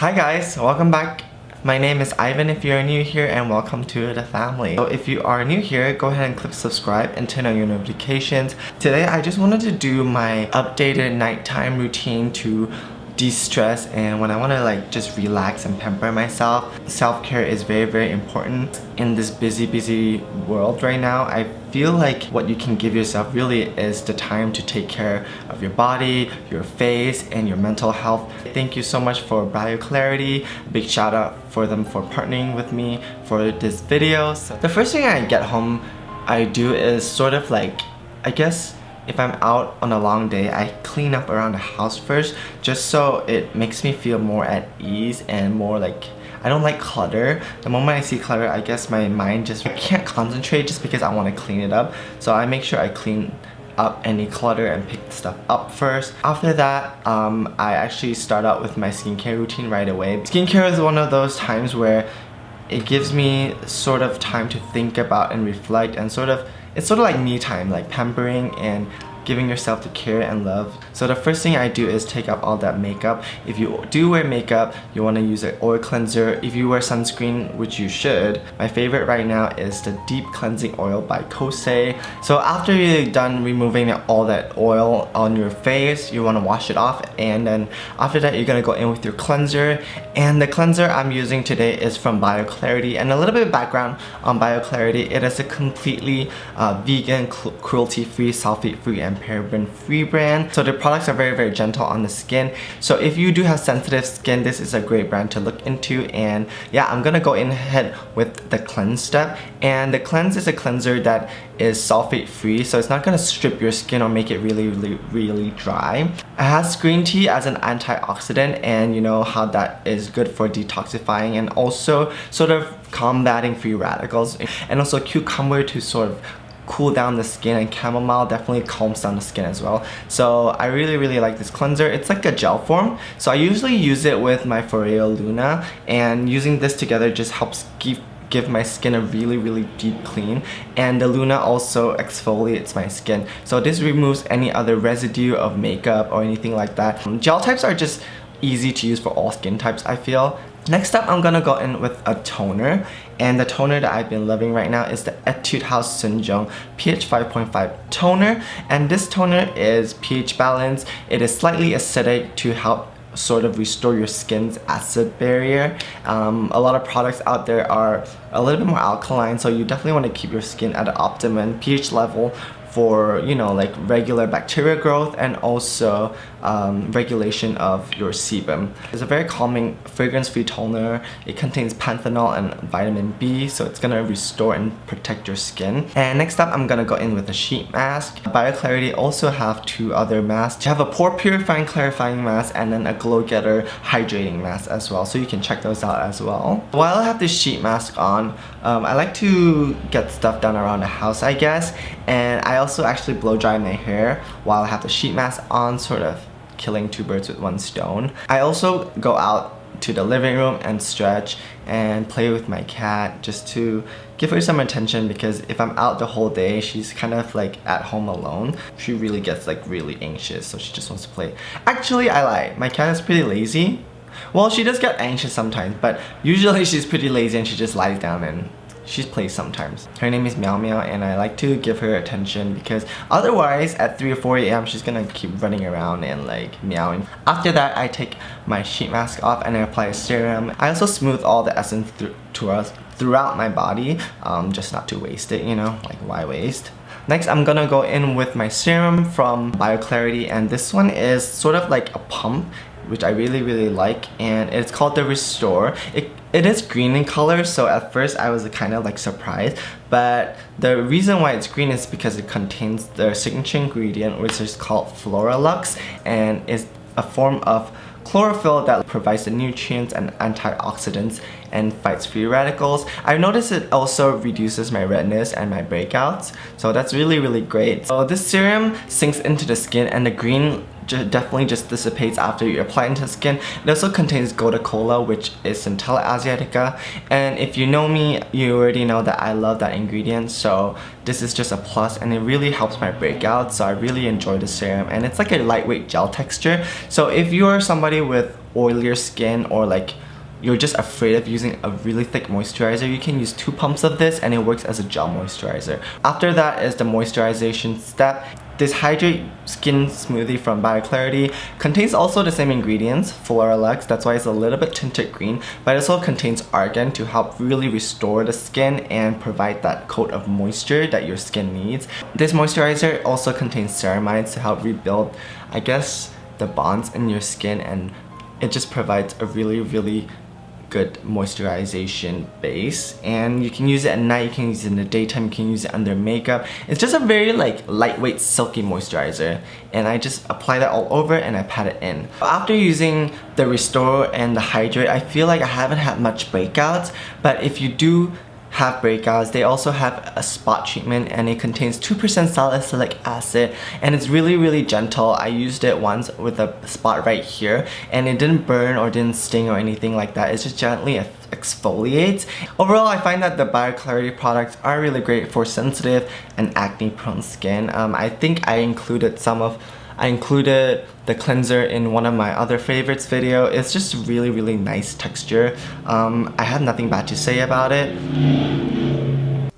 Hi guys, welcome back. My name is Ivan if you're new here, and welcome to the family. So if you are new here, go ahead and click subscribe and turn on your notifications. Today I just wanted to do my updated nighttime routine to de-stress and when I want to just relax and pamper myself. Self-care is very important in this busy world right now. I feel like what you can give yourself really is the time to take care of your body, your face, and your mental health. Thank you so much for bioClarity. Big shout out for them for partnering with me for this video. So the first thing I get home I do is sort of I guess if I'm out on a long day, I clean up around the house first just so it makes me feel more at ease and more I don't like clutter. The moment I see clutter, I guess my mind I can't concentrate just because I want to clean it up. So I make sure I clean up any clutter and pick stuff up first. After that, I actually start out with my skincare routine right away. Skincare is one of those times where it gives me sort of time to think about and reflect and it's sort of like me time, like pampering and giving yourself the care and love. So the first thing I do is take up all that makeup. If you do wear makeup, you want to use an oil cleanser. If you wear sunscreen, which you should, my favorite right now is the Deep Cleansing Oil by KOSE. So after you're done removing all that oil on your face, you want to wash it off, and then after that you're going to go in with your cleanser. And the cleanser I'm using today is from bioClarity. And a little bit of background on bioClarity: it is a completely vegan, cruelty-free, sulfate-free, and paraben-free brand. So the products are very gentle on the skin. So if you do have sensitive skin, this is a great brand to look into. And yeah, I'm gonna go in ahead with the cleanse step. And the cleanse is a cleanser that is sulfate-free, so it's not gonna strip your skin or make it really dry. It has green tea as an antioxidant, and you know how that is good for detoxifying and also sort of combating free radicals, and also cucumber to sort of cool down the skin, and chamomile definitely calms down the skin as well. So I really like this cleanser. It's like a gel form, so I usually use it with my FOREO Luna, and using this together just helps give my skin a really deep clean. And the Luna also exfoliates my skin, so this removes any other residue of makeup or anything like that. Gel types are just easy to use for all skin types, I feel. Next up, I'm gonna go in with a toner, and the toner that I've been loving right now is the ETUDE House JUNG pH 5.5 toner. And this toner is pH balanced. It is slightly acidic to help sort of restore your skin's acid barrier. A lot of products out there are a little bit more alkaline, so you definitely want to keep your skin at an optimum pH level for, you know, regular bacterial growth and also regulation of your sebum. It's a very calming, fragrance-free toner. It contains panthenol and vitamin B, so it's gonna restore and protect your skin. And next up, I'm gonna go in with a sheet mask. bioClarity also have two other masks. You have a pore purifying clarifying mask and then a glow getter hydrating mask as well, so you can check those out as well. While I have this sheet mask on, I like to get stuff done around the house, I guess, and I also actually blow dry my hair while I have the sheet mask on, sort of killing two birds with one stone. I also go out to the living room and stretch and play with my cat just to give her some attention, because if I'm out the whole day, she's kind of at home alone. She really gets really anxious, so she just wants to play. Actually, I lie. My cat is pretty lazy. Well, she does get anxious sometimes, but usually she's pretty lazy and she just lies down and she plays sometimes. Her name is Meow Meow, and I like to give her attention because otherwise at 3 or 4 a.m. she's gonna keep running around and meowing. After that, I take my sheet mask off and I apply a serum. I also smooth all the essence throughout my body, just not to waste it, you know, why waste? Next, I'm gonna go in with my serum from bioClarity, and this one is sort of like a pump, which I really like, and it's called the Restore. It is green in color, so at first I was kind of surprised, but the reason why it's green is because it contains their signature ingredient, which is called Floralux, and is a form of chlorophyll that provides the nutrients and antioxidants and fights free radicals. I've noticed it also reduces my redness and my breakouts, so that's really great. So this serum sinks into the skin, and the green definitely just dissipates after you apply it into the skin. It also contains Gotu Kola, which is Centella asiatica, and if you know me, you already know that I love that ingredient, so this is just a plus, and it really helps my breakouts. So I really enjoy the serum, and it's like a lightweight gel texture. So if you are somebody with oilier skin or like you're just afraid of using a really thick moisturizer, you can use 2 pumps of this and it works as a gel moisturizer. After that is the moisturization step. This Hydrate Skin Smoothie from bioClarity contains also the same ingredients, FOREO, that's why it's a little bit tinted green, but it also contains argan to help really restore the skin and provide that coat of moisture that your skin needs. This moisturizer also contains ceramides to help rebuild, I guess, the bonds in your skin, and it just provides a really good moisturization base, and you can use it at night, you can use it in the daytime, you can use it under makeup. It's just a very like lightweight silky moisturizer, and I just apply that all over and I pat it in. After using the Restore and the Hydrate, I feel like I haven't had much breakouts, but if you do have breakouts, they also have a spot treatment, and it contains 2% salicylic acid, and it's really gentle. I used it once with a spot right here, and it didn't burn or didn't sting or anything like that. It just gently exfoliates. Overall, I find that the bioClarity products are really great for sensitive and acne prone skin. I think I included the cleanser in one of my other favorites video. It's just really nice texture. I have nothing bad to say about it.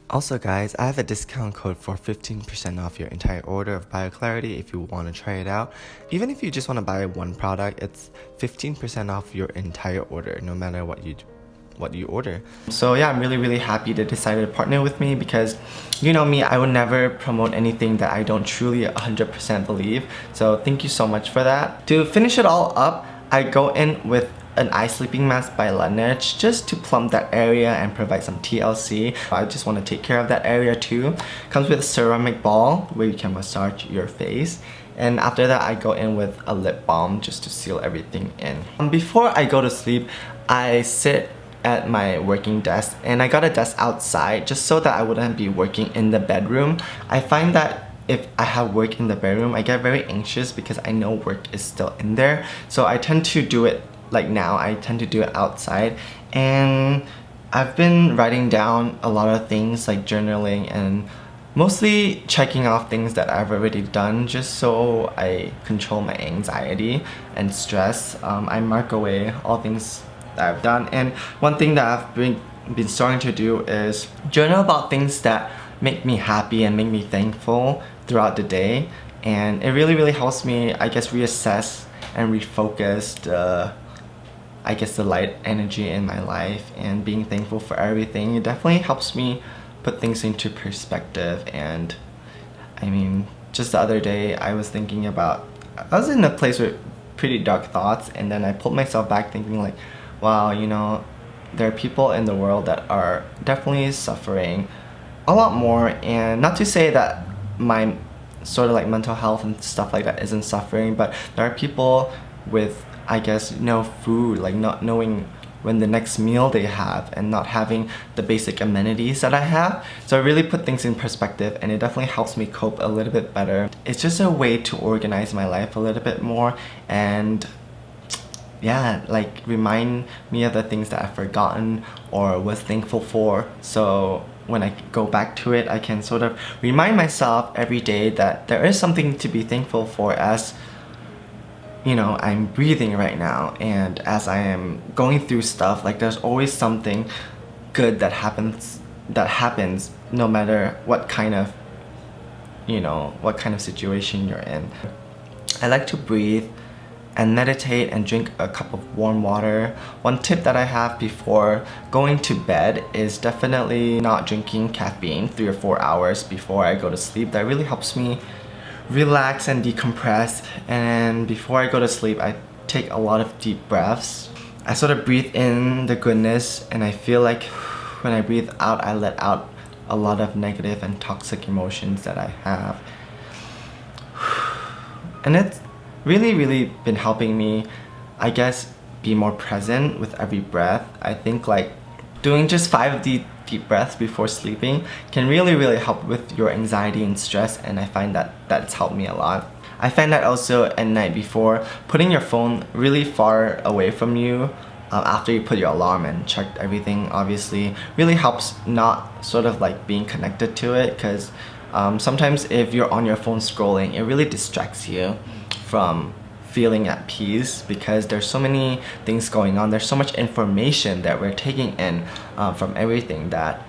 Also guys, I have a discount code for 15% off your entire order of bioClarity if you want to try it out. Even if you just want to buy one product, it's 15% off your entire order, no matter what you order. So yeah, I'm really happy they decided to partner with me, because you know me, I would never promote anything that I don't truly 100% believe. So thank you so much for that. To finish it all up, I go in with an eye sleeping mask by LANEIGE just to plump that area and provide some TLC. I just want to take care of that area too. Comes with a ceramic ball where you can massage your face. And after that, I go in with a lip balm just to seal everything in. Before I go to sleep, I sit at my working desk, and I got a desk outside just so that I wouldn't be working in the bedroom. I find that if I have work in the bedroom, I get very anxious because I know work is still in there. So I tend to do it, like now, I tend to do it outside. And I've been writing down a lot of things, like journaling and mostly checking off things that I've already done, just so I control my anxiety and stress. I mark away all things that I've done, and one thing that I've been starting to do is journal about things that make me happy and make me thankful throughout the day, and it really helps me, I guess, reassess and refocus the light energy in my life, and being thankful for everything. It definitely helps me put things into perspective. And I mean, just the other day I was thinking about, I was in a place with pretty dark thoughts, and then I pulled myself back thinking like, wow, you know, there are people in the world that are definitely suffering a lot more, and not to say that my sort of like mental health and stuff like that isn't suffering, but there are people with, I guess, no food, like not knowing when the next meal they have, and not having the basic amenities that I have. So I really put things in perspective, and it definitely helps me cope a little bit better. It's just a way to organize my life a little bit more, and yeah, like remind me of the things that I've forgotten or was thankful for. So when I go back to it, I can sort of remind myself every day that there is something to be thankful for, as you know, I'm breathing right now, and as I am going through stuff, like there's always something good that happens no matter what kind of, you know, what kind of situation you're in. I like to breathe and meditate and drink a cup of warm water. One tip that I have before going to bed is definitely not drinking caffeine 3 or 4 hours before I go to sleep. That really helps me relax and decompress. And before I go to sleep, I take a lot of deep breaths. I sort of breathe in the goodness, and I feel like when I breathe out, I let out a lot of negative and toxic emotions that I have. And it's really been helping me, I guess, be more present with every breath. I think like doing just 5 deep breaths before sleeping can really help with your anxiety and stress, and I find that that's helped me a lot. I find that also at night, before putting your phone really far away from you after you put your alarm and checked everything, obviously really helps not sort of like being connected to it, because sometimes if you're on your phone scrolling, it really distracts you from feeling at peace, because there's so many things going on. There's so much information that we're taking in from everything, that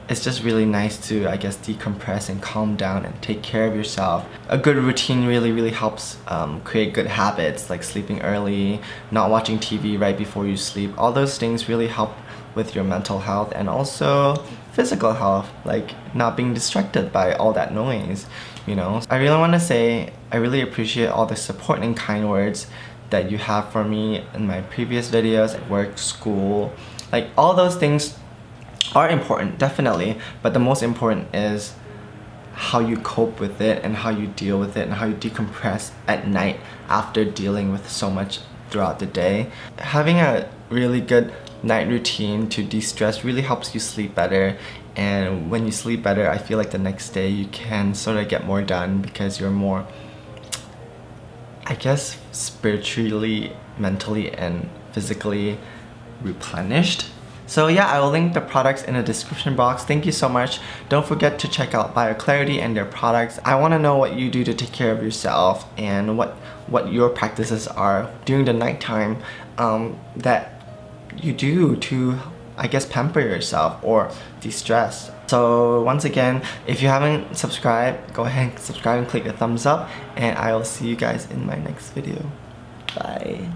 it's just really nice to, I guess, decompress and calm down and take care of yourself. A good routine really helps create good habits, like sleeping early, not watching TV right before you sleep. All those things really help with your mental health and also physical health, like not being distracted by all that noise, you know. I really want to say I really appreciate all the support and kind words that you have for me in my previous videos at work, school. Like, all those things are important, definitely, but the most important is how you cope with it and how you deal with it and how you decompress at night after dealing with so much throughout the day. Having a really good night routine to de-stress really helps you sleep better, and when you sleep better, I feel like the next day you can sort of get more done because you're more, I guess, spiritually, mentally, and physically replenished. So yeah, I will link the products in the description box. Thank you so much. Don't forget to check out bioClarity and their products. I want to know what you do to take care of yourself and what your practices are during the nighttime that you do to, I guess, pamper yourself or de-stress. So once again, if you haven't subscribed, go ahead and subscribe and click the thumbs up, and I will see you guys in my next video. Bye.